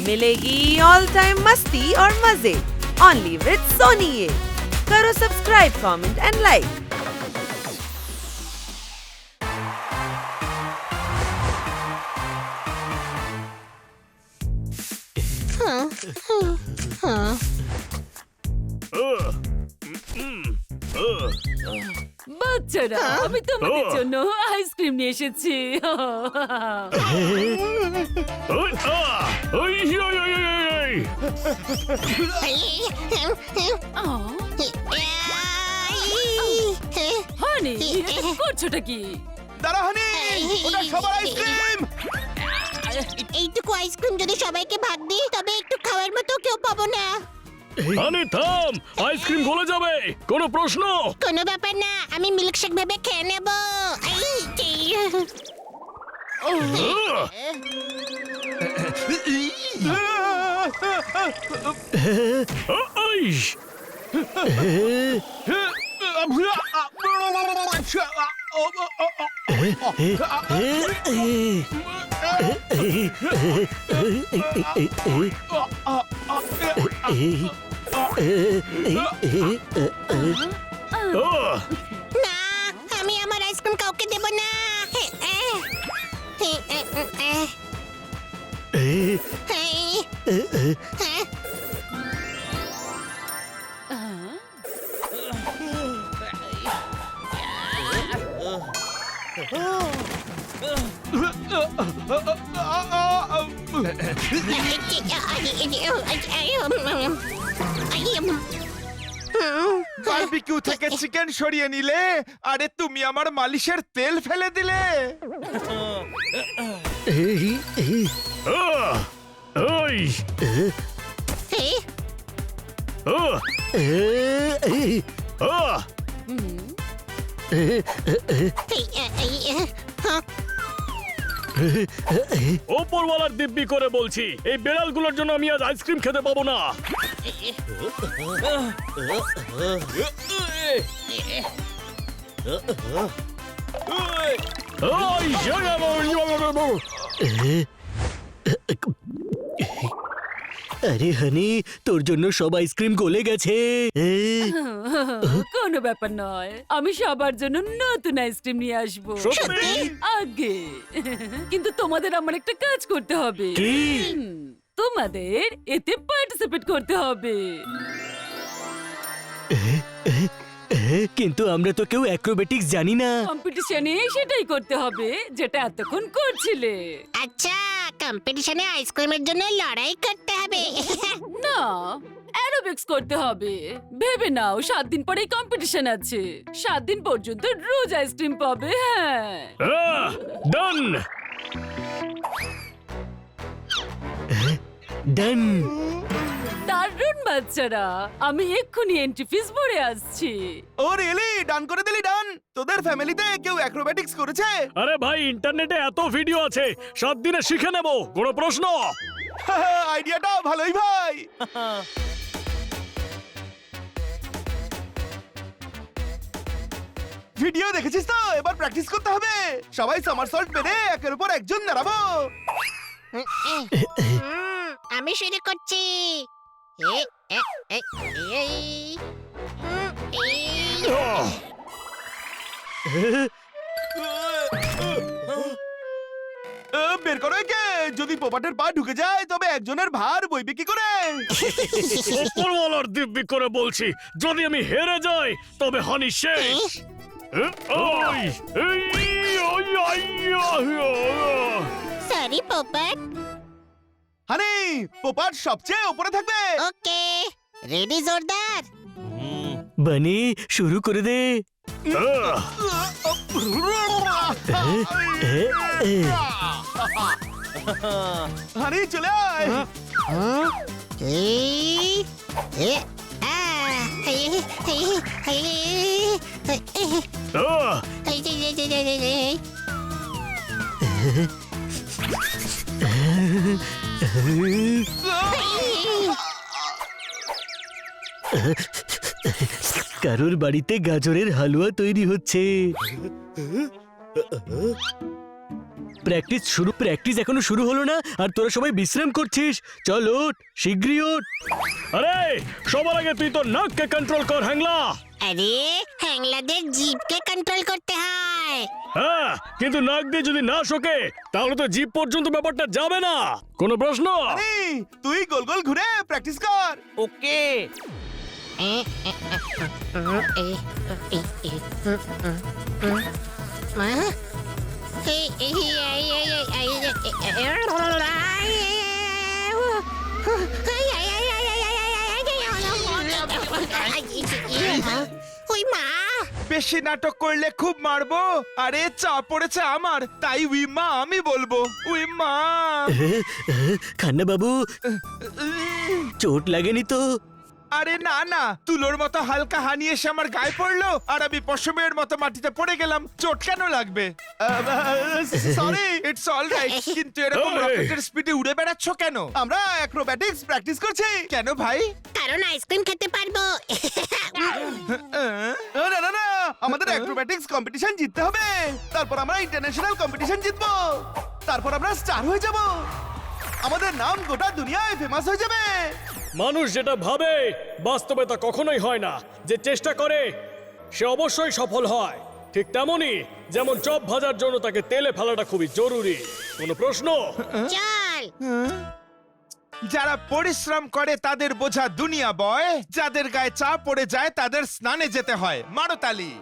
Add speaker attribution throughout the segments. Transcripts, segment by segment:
Speaker 1: मिलेगी all time मस्ती और मजे ओनली विद सोनी ये। करो सब्सक्राइब, कमेंट एंड लाइक।
Speaker 2: বাচ্চারা, আমি তোমাদের জন্য আইসক্রিম নিয়ে এসেছি। হানি, করছোটা কি?
Speaker 3: দাঁড়া হানি, ওটা সবার আইসক্রিম।
Speaker 4: এইটুকু আইসক্রিম যদি সবাইকে ভাগ দিই তবে একটু খাওয়ার মতো কেউ পাবো না।
Speaker 5: আরে থাম, আইসক্রিম গলে যাবে। কোনো প্রশ্ন?
Speaker 4: কোনো ব্যাপার না, আমি মিল্কশেক ভেবে খেয়ে নেব। না, আমি আমার আইসক্রিম কাউকে দেব না।
Speaker 3: বারবিকিউ থেকে চিকেন সরিয়ে নিলে, আরে তুমি আমার মালিশের তেল ফেলে দিলে।
Speaker 5: ওপরওয়ালার দিব্যি করে বলছি, এই বেড়ালগুলোর জন্য আমি আজ আইসক্রিম খেতে পাবো না।
Speaker 6: আরে হানি, তোর জন্য সব আইসক্রিম গলে গেছে।
Speaker 2: কোনো ব্যাপার নয়, আমি সবার জন্য নতুন আইসক্রিম নিয়ে আসবো আগে। কিন্তু তোমাদের আমার একটা কাজ করতে হবে। তোমাদের এতে পার্টিসিপেট করতে হবে।
Speaker 6: কিন্তু আমরা তো কেউ অ্যাক্রোবেটিক্স জানি না।
Speaker 2: কম্পিটিশনে সেটাই করতে হবে যেটা এতক্ষণ করছিলে।
Speaker 4: আচ্ছা, কম্পিটিশনে আইসক্রিমের জন্য লড়াই করতে হবে।
Speaker 2: না, অ্যারোবিক্স করতে হবে। ভেবে নাও, 7 দিন পরেই কম্পিটিশন আছে। 7 দিন পর্যন্ত রোজ আইসক্রিম পাবে। হ্যাঁ,
Speaker 5: ডান
Speaker 6: ডান।
Speaker 2: দারুণ বাচ্চারা, আমি এক্ষুনি এন্ট্রি ফিস ভরে আসছি।
Speaker 3: ও রিয়েলি? ডান করে দিলি ডান। তোদের ফ্যামিলিতে কেউ অ্যাক্রোব্যাটিক্স করেছে?
Speaker 5: আরে ভাই, ইন্টারনেটে এত ভিডিও আছে, 7 দিনে শিখে নেব। কোনো প্রশ্ন?
Speaker 3: আইডিয়াটা ভালোই ভাই। ভিডিও দেখেছিস তো? এবার প্র্যাকটিস করতে হবে। সবাই সামারসল্ট মেরে একের উপর একজন দাঁড়াবো।
Speaker 4: আমি শুরু করছি।
Speaker 3: বের করো একে। যদি পোপাটের পা ঢুকে যায় তবে একজনের ভার বইবে কি করে?
Speaker 5: ওপরওয়ালার দিব্যি করে বলছি, যদি আমি হেরে যাই তবে হানি শেষ।
Speaker 4: সরি পোপট।
Speaker 3: হানি, পোপাট সবচেয়ে উপরে থাকবে।
Speaker 4: ওকে, রেডি জোরদার।
Speaker 6: বানি, শুরু করে দে।
Speaker 3: হানি চলে আয়।
Speaker 6: কারোর বাড়িতে গাজরের হালুয়া তৈরি হচ্ছে। প্র্যাকটিস এখনো শুরু হলো না আর তোরা সবাই বিশ্রাম করছিস। চল ওঠ, শীঘ্রই ওঠ।
Speaker 5: আরে সবার আগে তুই তো নাককে কন্ট্রোল কর হ্যাংলা।
Speaker 4: আরে হ্যাংলাদের জিভকে কন্ট্রোল করতে হয়।
Speaker 5: হ্যাঁ, কিন্তু নাক দিয়ে যদি না শোকে তাহলে তো জিভ পর্যন্ত ব্যাপারটা যাবে না। কোনো প্রশ্ন?
Speaker 3: আরে তুই গোল গোল ঘুরে প্র্যাকটিস কর।
Speaker 7: ওকে।
Speaker 4: ওই মা,
Speaker 3: বেশি নাটক করলে খুব মারবো। আরে চাপ পড়েছে আমার, তাই উই মা আমি বলবো। উই মা।
Speaker 6: খান্না বাবু, চোট লাগেনি তো?
Speaker 3: আরে না না, তুলোর মতো হালকা হানি এসে আমার গায়ে পড়লো আর আমি পশমের মতো মাটিতে পড়ে গেলাম। চোট কেন লাগবে? Sorry, it's all right. কিন্তু এরকম
Speaker 5: এই!
Speaker 3: রকেটের স্পিডে উড়ে বেড়াচ্ছ কেন? আমরা অ্যাক্রোব্যাটিক্স প্র্যাকটিস করছি। কেন ভাই?
Speaker 4: কারণ আইসক্রিম খেতে পারবো।
Speaker 3: না না না, আমাদের অ্যাক্রোব্যাটিক্স কম্পিটিশন জিততে হবে। তারপর আমরা ইন্টারন্যাশনাল কম্পিটিশন জিতবো। তারপর আমরা স্টার হয়ে যাব। আমাদের নাম গোটা দুনিয়ায় ফেমাস হয়ে যাবে।
Speaker 5: মানুষ যেটা ভাবে বাস্তবে তা কখনোই হয় না। যে চেষ্টা করে সে অবশ্যই সফল হয়। ঠিক তেমনই যেমন চপ ভাজার জন্য তাকে তেলে ফেলাটা খুবই জরুরি। কোনো প্রশ্ন?
Speaker 4: চল।
Speaker 3: যারা পরিশ্রম করে তাদের বোঝা দুনিয়া বয়, যাদের গায়ে চাপ পড়ে যায় তাদের স্নানে যেতে হয়। মারতালি।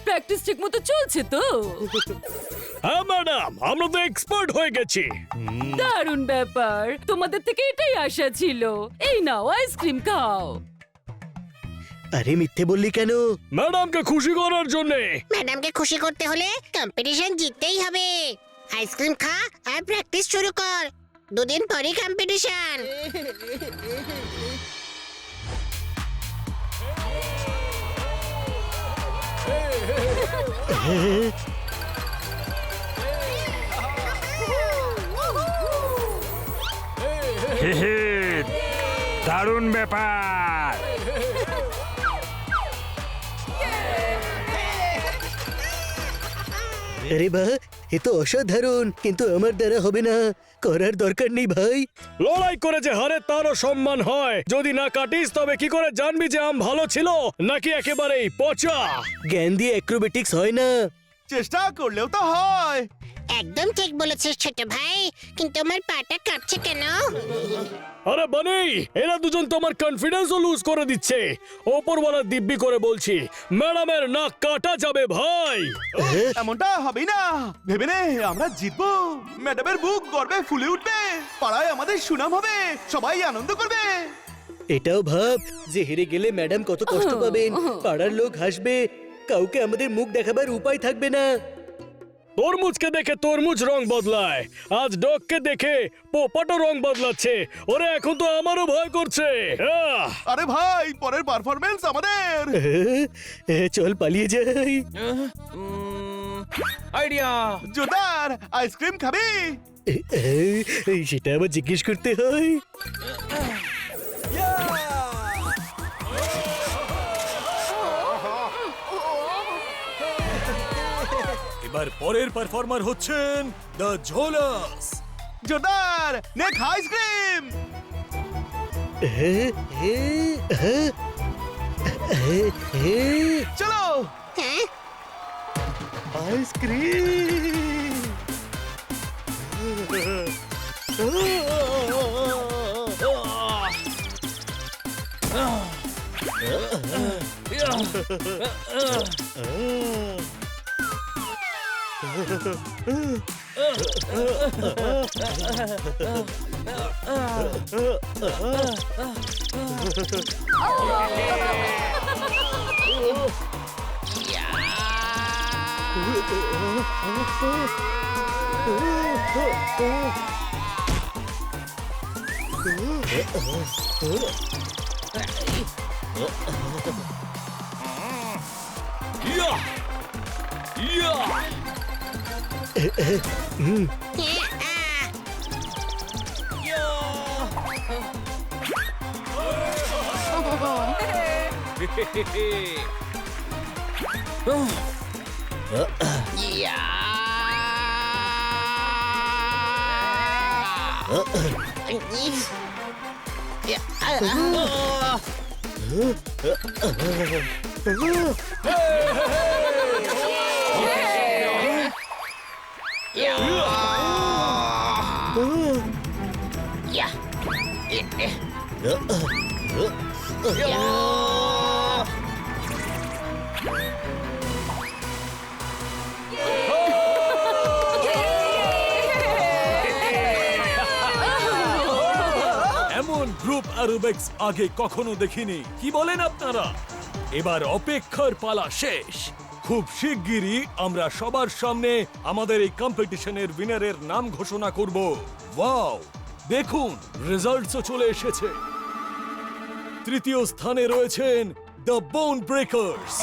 Speaker 2: প্র্যাকটিস ঠিক মতো চলছে তো?
Speaker 5: হ্যাঁ ম্যাডাম, আমরা তো এক্সপার্ট হয়ে গেছি।
Speaker 2: দারুণ ব্যাপার, তোমাদের থেকে এটাই আশা ছিল। এই নাও আইসক্রিম খাও।
Speaker 6: আরে মিথ্যে বললি কেন?
Speaker 5: ম্যাডামকে খুশি করার জন্যে।
Speaker 4: ম্যাডামকে খুশি করতে হলে কম্পিটিশন জিততেই হবে। আইসক্রিম খা আর প্র্যাকটিস শুরু কর। দুদিন পরই কম্পিটিশন।
Speaker 8: দারুণ ব্যাপার।
Speaker 6: আরে বাহ, এ তো অসাধারণ, কিন্তু আমার দ্বারা হবে না। করার দরকার নেই ভাই।
Speaker 5: লড়াই করে যে হারে তারও সম্মান হয়। যদি না কাটিস তবে কি করে জানবি যে আম ভালো ছিল নাকি একেবারেই পচা?
Speaker 6: জ্ঞান দিয়ে অ্যাক্রোবেটিক্স হয় না।
Speaker 3: চেষ্টা করলেও তো হয়।
Speaker 4: একদম ঠিক বলেছিস ছোট ভাই, কিন্তু আমার পাটা কাঁপছে কেন?
Speaker 5: আরে বানি, এরা দুজন তো আমার কনফিডেন্সও লুজ করে দিচ্ছে। ওপরওয়ালা দিব্যি করে বলছি, ম্যাডামের নাক কাটা যাবে ভাই।
Speaker 3: এমনটা হবেই না। ভেবে নে, আমরা জিতবো। ম্যাডামের বুক গর্বে ফুলে উঠবে। পাড়ায় আমাদের সুনাম হবে, সবাই আনন্দ করবে।
Speaker 6: এটাও ভাব যে হেরে গেলে ম্যাডাম কত কষ্ট পাবেন। পাড়ার লোক হাসবে, কাউকে আমাদের মুখ দেখাবার উপায় থাকবে না।
Speaker 5: তরমুজকে দেখে তরমুজ রং বদলায়, আজ ডগকে দেখে পোপাটো রং বদলাচ্ছে। ওরে এখন তো আমারও ভয় করছে।
Speaker 3: আরে ভাই, পরের পারফরম্যান্স আমাদের।
Speaker 6: চল পালিয়ে যাই।
Speaker 7: আইডিয়া।
Speaker 3: জোরদার, আইসক্রিম খাবি?
Speaker 6: সেটা আবার জিজ্ঞেস করতে হয়?
Speaker 8: এবার পরের পারফর্মার হচ্ছেন দ্য ঝোলাস।
Speaker 3: জোরদার, নে খা আইসক্রিম। চলো
Speaker 4: হ্যাঁ,
Speaker 3: আইসক্রিম।
Speaker 8: ইয়া ইয়া এমন গ্রুপ অ্যারোবিক্স আগে কখনো দেখিনি, কি বলেন আপনারা? এবার অপেক্ষার পালা শেষ। খুব শিগগিরই আমরা সবার সামনে আমাদের এই কম্পিটিশনের উইনারের নাম ঘোষণা করব। ওয়াও, দেখুন রেজাল্টসও চলে এসেছে। তৃতীয় স্থানে রয়েছেন দ্য বোন ব্রেকার্স।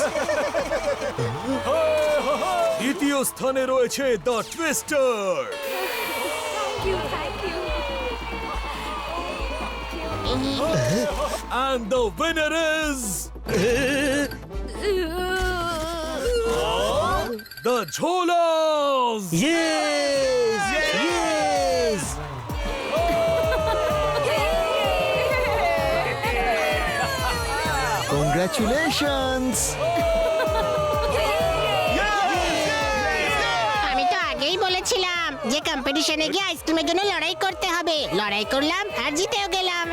Speaker 8: দ্বিতীয় স্থানে রয়েছে the twister. And the winner is the Jholas!
Speaker 6: Yes! Yes!
Speaker 7: Congratulations!
Speaker 4: আমি তো আগেই বলেছিলাম যে কম্পিটিশনে গিয়ে আইসক্রিমের জন্য লড়াই করতে হবে। লড়াই করলাম আর জিতেও গেলাম।